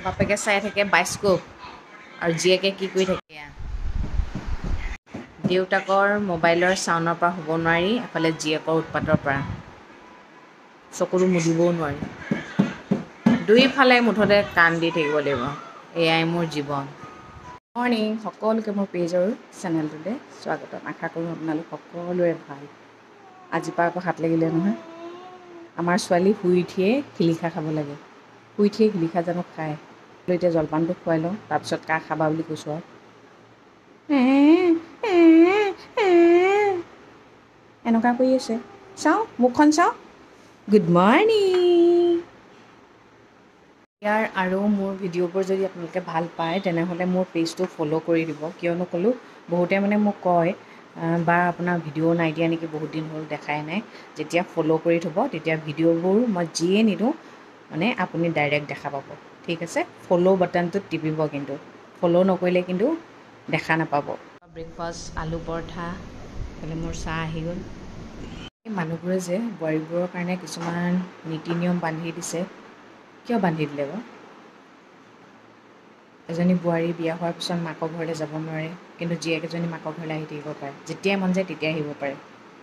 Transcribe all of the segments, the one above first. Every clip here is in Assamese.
বাপেকে চাই থাকে বাইস্কোপ আৰু জীয়েকে কি কৰি থাকে দেউতাকৰ মোবাইলৰ চাউণ্ডৰ পৰা হ'ব নোৱাৰি এফালে জীয়েকৰ উৎপাতৰ পৰা চকুটো মুদিবও নোৱাৰি দুইফালে মুঠতে কাণ দি থাকিব লাগিব এয়াই মোৰ জীৱন মৰ্ণিং সকলোকে মোৰ পেজ আৰু চেনেলটোলৈ স্বাগতম আশা কৰোঁ আপোনালোক সকলোৰে ভাল আজিৰ পৰা আকৌ হাত লাগিলে নহয় আমাৰ ছোৱালী শুই উঠিয়ে শিলিখা খাব লাগে শুই উঠিয়ে শিলিখা জানো খায় এতিয়া জলপানটো খুৱাই লওঁ তাৰপিছত কাহ খাবা বুলি কৈছোঁ আৰু এনেকুৱা কৰি আছে চাওঁ মুখখন চাওঁ গুড মৰ্ণিং ইয়াৰ আৰু মোৰ ভিডিঅ'বোৰ যদি আপোনালোকে ভাল পায় তেনেহ'লে মোৰ পেজটো ফ'ল' কৰি দিব কিয়নো ক'লোঁ বহুতে মানে মোক কয় বা আপোনাৰ ভিডিঅ' নাই দিয়া নেকি বহুত দিন হ'ল দেখাই নাই যেতিয়া ফ'ল' কৰি থ'ব তেতিয়া ভিডিঅ'বোৰ মই যিয়ে নিদিওঁ মানে আপুনি ডাইৰেক্ট দেখা পাব ঠিক আছে ফ'ল' বাটনটোত টিপিব কিন্তু ফ'ল' নকৰিলে কিন্তু দেখা নাপাব ব্ৰেকফাষ্ট আলু পৰঠা এইফালে মোৰ চাহ আহি গ'ল এই মানুহবোৰে যে বোৱাৰীবোৰৰ কাৰণে কিছুমান নীতি নিয়ম বান্ধি দিছে কিয় বান্ধি দিলে বাৰু এজনী বোৱাৰী বিয়া হোৱাৰ পিছত মাকৰ ঘৰলৈ যাব নোৱাৰে কিন্তু জীয়েক এজনী মাকৰ ঘৰলৈ আহি থাকিব পাৰে যেতিয়াই মন যায় তেতিয়াই আহিব পাৰে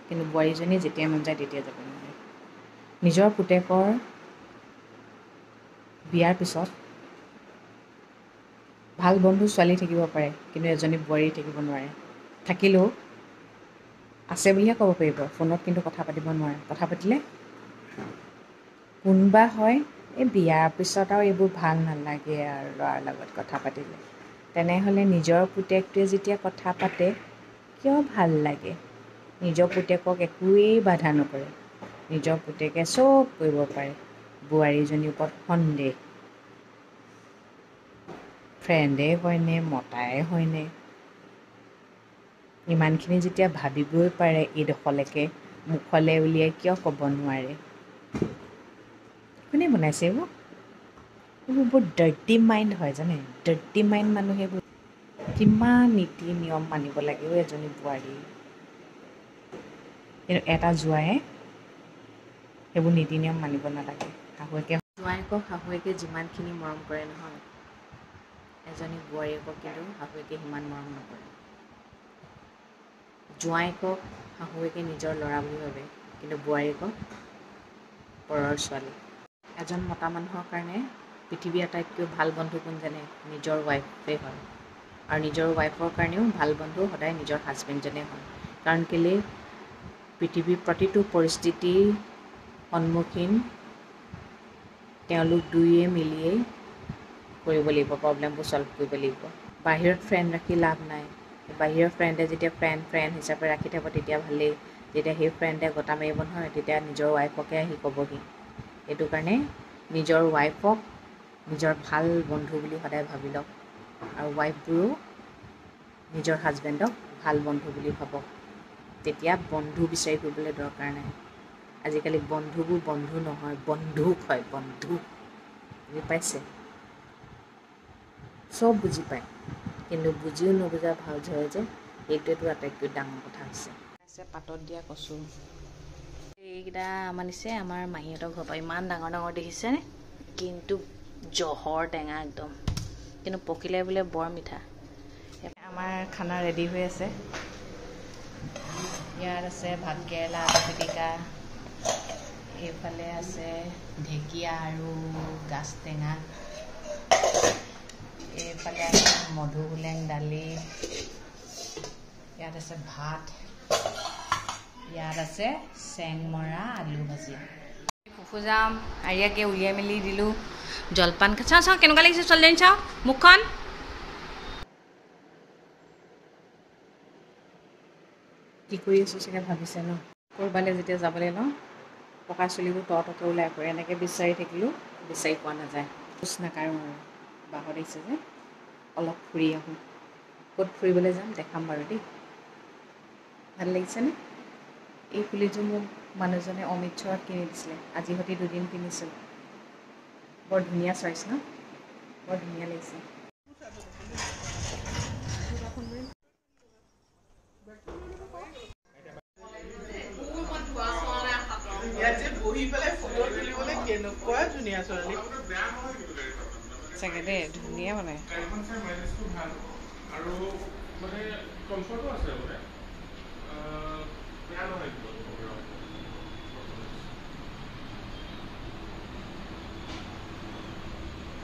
কিন্তু বোৱাৰীজনী যেতিয়াই মন যায় তেতিয়াই যাব নোৱাৰে নিজৰ পুতেকৰ বিয়াৰ পিছত ভাল বন্ধু ছোৱালী থাকিব পাৰে কিন্তু এজনী বোৱাৰী থাকিব নোৱাৰে থাকিলেও আছে বুলিহে ক'ব পাৰিব ফোনত কিন্তু কথা পাতিব নোৱাৰে কথা পাতিলে কোনোবা হয় এই বিয়াৰ পিছত আৰু এইবোৰ ভাল নালাগে আৰু ল'ৰাৰ লগত কথা পাতিলে তেনেহ'লে নিজৰ পুতেকটোৱে যেতিয়া কথা পাতে কিয় ভাল লাগে নিজৰ পুতেকক একোৱেই বাধা নকৰে নিজৰ পুতেকে চব কৰিব পাৰে বোৱাৰীজনীৰ ওপৰত সন্দেহ ফ্ৰেণ্ডেই হয়নে মতাই হয়নে ইমানখিনি যেতিয়া ভাবিবই পাৰে এইডোখৰলৈকে মুখলৈ উলিয়াই কিয় ক'ব নোৱাৰে কোনে বনাইছে এইবোৰ বহুত ডাৰ্টি মাইণ্ড হয় জানে ডাৰ্টি মাইণ্ড মানুহে কিমান নীতি নিয়ম মানিব লাগেও এজনী বোৱাৰী কিন্তু এটা জোঁৱায়ে সেইবোৰ নীতি নিয়ম মানিব নালাগে শাহুৱেকে যিমানখিনি মৰম কৰে নহয় এজনী বোৱাৰীয়েকক কিন্তু শাহুৱেকে সিমান মৰম নকৰে জোঁৱায়েকক শাহুৱেকে নিজৰ ল'ৰা বুলি ভাবে কিন্তু বোৱাৰীয়েকক পৰৰ ছোৱালী এজন মতা মানুহৰ কাৰণে পৃথিৱীৰ আটাইতকৈ ভাল বন্ধু কোন জানে নিজৰ ৱাইফেই হয় আৰু নিজৰ ৱাইফৰ কাৰণেও ভাল বন্ধু সদায় নিজৰ হাজবেণ্ডজনেই হয় কাৰণ কেলৈ পৃথিৱীৰ প্ৰতিটো পৰিস্থিতিৰ সন্মুখীন তেওঁলোক দুয়ে মিলিয়েই কৰিব লাগিব প্ৰব্লেমবোৰ ছল্ভ কৰিব লাগিব বাহিৰত ফ্ৰেণ্ড ৰাখি লাভ নাই বাহিৰৰ ফ্ৰেণ্ডে যেতিয়া ফ্ৰেণ্ড হিচাপে ৰাখি থাকিব তেতিয়া ভালেই যেতিয়া সেই ফ্ৰেণ্ডে গতা মাৰিব নহয় তেতিয়া নিজৰ ৱাইফকে আহি ক'বহি সেইটো কাৰণে নিজৰ ৱাইফক নিজৰ ভাল বন্ধু বুলি সদায় ভাবি লওক আৰু ৱাইফবোৰো নিজৰ হাজবেণ্ডক ভাল বন্ধু বুলি ভাবক তেতিয়া বন্ধু বিচাৰি ফুৰিবলৈ দৰকাৰ নাই আজিকালি বন্ধুবোৰ বন্ধু নহয় বন্ধুক হয় বন্ধু বুজি পাইছে চব বুজি পায় কিন্তু বুজিও নুবুজা ভাও ধৰে যে এইটোৱেতো আটাইতকৈ ডাঙৰ কথা হৈছে পাতত দিয়া কচু এইকেইটা আনিছে আমাৰ মাহীহঁতৰ ঘৰৰ পৰা ইমান ডাঙৰ ডাঙৰ দেখিছেনে কিন্তু জহৰ টেঙা একদম কিন্তু পকিলে বোলে বৰ মিঠা আমাৰ খানা ৰেডি হৈ আছে ইয়াত আছে ভাতকেৰেলা আলু পিটিকা এইফালে আছে ঢেকীয়া আৰু গাজ টেঙা এইফালে আছে মধুসোলেং দালি ইয়াত আছে ভাত ইয়াত আছে চেংমৰা আলু ভাজি ফুফু যাম আৰিয়াকে উলিয়াই মেলি দিলোঁ জলপান চাওঁ কেনেকুৱা লাগিছে ছোৱালীজনী চাওঁ মুখখন কি কৰি আছোঁ চাগে ভাবিছে ন ক'ৰবালৈ যেতিয়া যাবলৈ লওঁ পকা চুলিবোৰ তকৈ ওলাই পৰে এনেকৈ বিচাৰি থাকিলেও বিচাৰি পোৱা নাযায় খোজ নাকাৰোঁ আৰু বাহত আহিছে যে অলপ ফুৰি আহোঁ ক'ত ফুৰিবলৈ যাম দেখাম বাৰু দেই ভাল লাগিছেনে এই ফুলিযোৰ মোক মানুহজনে অমৃতসৰত কিনি দিছিলে আজি সৈতে 2 দিন পিন্ধিছোঁ বৰ ধুনীয়া চইচ ন বৰ ধুনীয়া লাগিছে চাগে দেই ধুনীয়া মানে আৰু মানে কমফৰ্টো আছে মানে বেয়া নহয়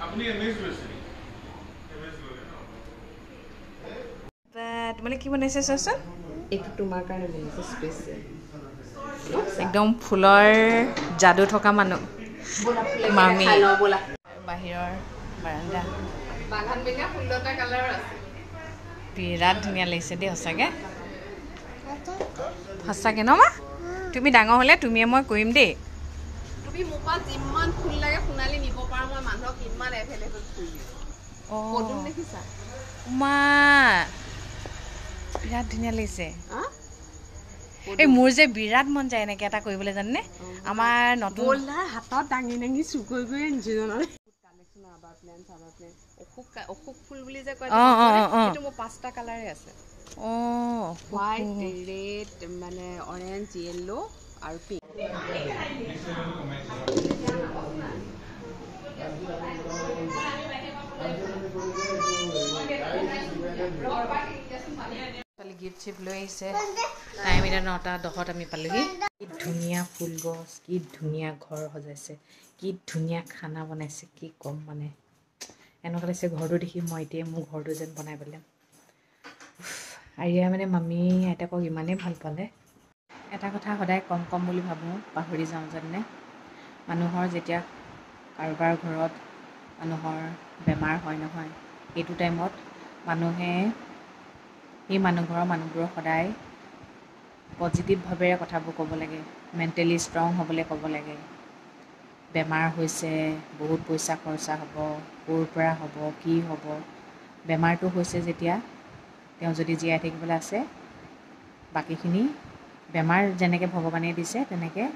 আপুনি এমএছ লৈছে এমএছ ল'লে ন তোমালে কি বনাইছে চোৱাচোন এইটো তোমাৰ কাৰণে বনাইছে স্পেচিয়েল একদম ফুলৰ যাদু থকা মানুহ মামী ব'লা বাহিৰৰ বাৰান্দা বাগান বেঙা 16টা কালাৰৰ আছে বিৰাট ধুনীয়া লাগিছে দেই সঁচাকৈ সঁচাকৈ ন মা তুমি ডাঙৰ হ'লে তুমিয়ে মই কৰিম দেই তুমি মোৰ পৰা যিমান ফুল লাগে সোণালী নিব পাৰা মই মানুহক ইমান এভেইলেবল ফুল দিম পদুম দেখিছা মা বিৰাট ধুনীয়া লাগিছে এই মোৰ যে বিৰাট মন যায় এনেকৈ এটা কৰিবলৈ জানেনে আমাৰ নতুন গোল্ডাৰ হাতত দাঙি দাঙি চুকৈ গৈ আনিছো জানানে কালেকশ্যন আবাৰ প্লেন চাবাৰ প্লেন অশোক ফুল বুলি যে কয় সেইটো মোৰ 5টা কালাৰে আছে হোৱাইট ৰেড মানে অৰেঞ্জ য়েল্লো আৰু পিংক গিফ্ট চিফ্ট লৈ আহিছে টাইম এতিয়া 9:10 আমি পালোহি কি ধুনীয়া ফুল গছ কি ধুনীয়া ঘৰ সজাইছে কি ধুনীয়া খানা বনাইছে কি ক'ম মানে এনেকুৱা লাগিছে ঘৰটো দেখি মই এতিয়া মোৰ ঘৰটো যেন বনাই পেলাম আৰিয়া মানে মামী আইতাকক ইমানেই ভাল পালে এটা কথা সদায় কম বুলি ভাবোঁ পাহৰি যাওঁ জানে মানুহৰ যেতিয়া কাৰোবাৰ ঘৰত মানুহৰ বেমাৰ হয় নহয় এইটো টাইমত মানুহে সেই মানুহঘৰৰ মানুহবোৰক সদায় পজিটিভভাৱেৰে কথাবোৰ ক'ব লাগে মেণ্টেলি ষ্ট্ৰং হ'বলৈ ক'ব লাগে বেমাৰ হৈছে বহুত পইচা খৰচা হ'ব ক'ৰ পৰা হ'ব কি হ'ব বেমাৰটো হৈছে যেতিয়া তেওঁ যদি জীয়াই থাকিবলৈ আছে বাকীখিনি বেমাৰ যেনেকৈ ভগৱানে দিছে তেনেকৈ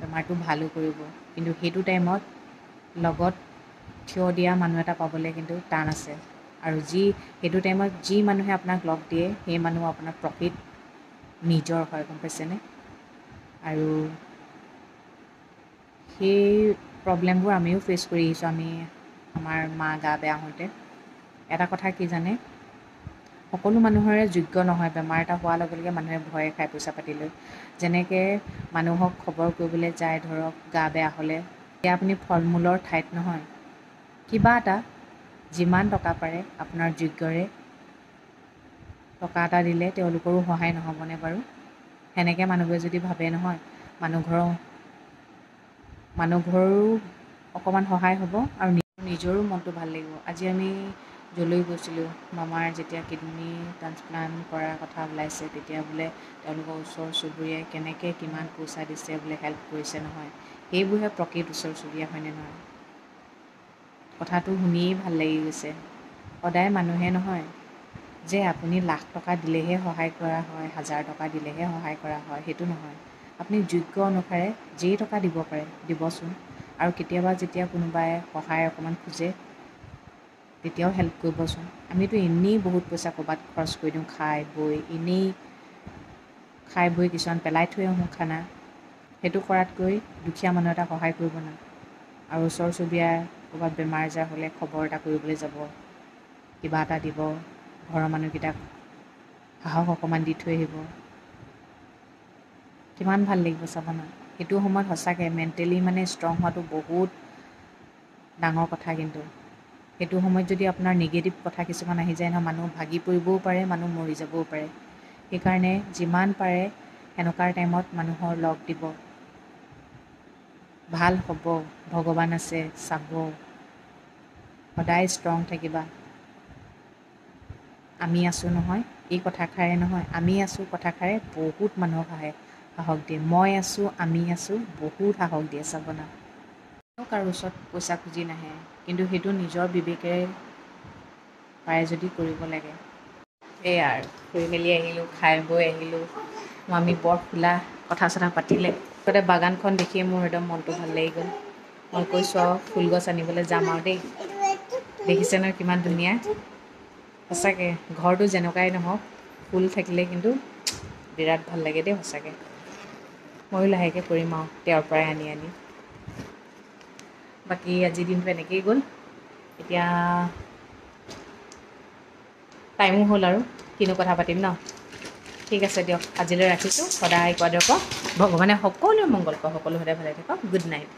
বেমাৰটো ভালো কৰিব কিন্তু সেইটো টাইমত লগত থিয় দিয়া মানুহ এটা পাবলৈ কিন্তু টান আছে আৰু সেইটো টাইমত যি মানুহে আপোনাক লগ দিয়ে সেই মানুহ আপোনাৰ প্ৰকৃত নিজৰ হয় গম পাইছেনে আৰু সেই প্ৰব্লেমবোৰ আমিও ফেচ কৰি আহিছোঁ আমি আমাৰ মা গা বেয়া হওঁতে এটা কথা কি জানে সকলো মানুহৰে যোগ্য নহয় বেমাৰ এটা হোৱাৰ লগে লগে মানুহে ভয়ে খাই পইচা পাতি লৈ যেনেকৈ মানুহক খবৰ কৰিবলৈ যায় ধৰক গা বেয়া হ'লে এতিয়া আপুনি ফল মূলৰ ঠাইত নহয় কিবা এটা যিমান টকা পাৰে আপোনাৰ যোগ্যৰে টকা এটা দিলে তেওঁলোকৰো সহায় নহ'বনে বাৰু সেনেকৈ মানুহবোৰে যদি ভাবে নহয় মানুহঘৰৰো অকণমান সহায় হ'ব আৰু নিজৰো মনটো ভাল লাগিব আজি আমি যলৈ গৈছিলোঁ মামাৰ যেতিয়া কিডনী ট্ৰান্সপ্লাণ্ট কৰাৰ কথা ওলাইছে তেতিয়া বোলে তেওঁলোকৰ ওচৰ চুবুৰীয়াই কেনেকৈ কিমান পইচা দিছে বোলে হেল্প কৰিছে নহয় সেইবোৰহে প্ৰকৃত ওচৰ চুবুৰীয়া হয়নে নহয় কথাটো শুনিয়েই ভাল লাগি গৈছে সদায় মানুহে নহয় যে আপুনি লাখ টকা দিলেহে সহায় কৰা হয় 1000 টকা দিলেহে সহায় কৰা হয় সেইটো নহয় আপুনি যোগ্য অনুসাৰে যেই টকা দিব পাৰে দিবচোন আৰু কেতিয়াবা যেতিয়া কোনোবাই সহায় অকণমান খোজে তেতিয়াও হেল্প কৰিবচোন আমিতো এনেই বহুত পইচা ক'ৰবাত খৰচ কৰি দিওঁ খাই বৈ এনেই খাই বৈ কিছুমান পেলাই থৈ আহোঁ খানা সেইটো কৰাতকৈ দুখীয়া মানুহ এটা সহায় কৰিব না আৰু ওচৰ চুবুৰীয়াৰ ক'ৰবাত বেমাৰ আজাৰ হ'লে খবৰ এটা কৰিবলৈ যাব কিবা এটা দিব ঘৰৰ মানুহকেইটাক সাহস অকণমান দি থৈ আহিব কিমান ভাল লাগিব চাব না সেইটো সময়ত সঁচাকৈ মেণ্টেলি মানে ষ্ট্ৰং হোৱাটো বহুত ডাঙৰ কথা কিন্তু সেইটো সময়ত যদি আপোনাৰ নিগেটিভ কথা কিছুমান আহি যায় নহয় মানুহ ভাগি পৰিবও পাৰে মানুহ মৰি যাবও পাৰে সেইকাৰণে যিমান পাৰে সেনেকুৱা টাইমত মানুহৰ লগ দিব ভাল হ'ব ভগৱান আছে চাব সদায় ষ্ট্ৰং থাকিবা আমি আছোঁ নহয় এই কথাষাৰে নহয় আমি আছোঁ কথাষাৰে বহুত মানুহক সাহস দিয়ে মই আছোঁ আমি আছোঁ বহুত সাহস দিয়ে চাব না কাৰো ওচৰত পইচা খুজি নাহে কিন্তু সেইটো নিজৰ বিবেকেৰে পাৰে যদি কৰিব লাগে সেয়া আৰু ফুৰি মেলি আহিলোঁ খাই বৈ আহিলোঁ আমি বৰ খোলা কথা চথা পাতিলে তাতে বাগানখন দেখিয়ে মোৰ একদম মনটো ভাল লাগি গ'ল মই কৈছোঁ আৰু ফুলগছ আনিবলৈ যাম আৰু দেই দেখিছে নহয় কিমান ধুনীয়া সঁচাকৈ ঘৰটো যেনেকুৱাই নহওক ফুল থাকিলে কিন্তু বিৰাট ভাল লাগে দেই সঁচাকৈ ময়ো লাহেকৈ কৰিম আৰু তেওঁৰ পৰাই আনি বাকী আজিৰ দিনটো এনেকৈয়ে গ'ল এতিয়া টাইমো হ'ল আৰু কিনো কথা পাতিম ন ঠিক আছে দিয়ক আজিলৈ ৰাখিছোঁ সদায় কোৱা দৰকাৰ ভগৱানে সকলোৰে মংগল কৰক সকলো সদায় ভালে থাকক গুড নাইট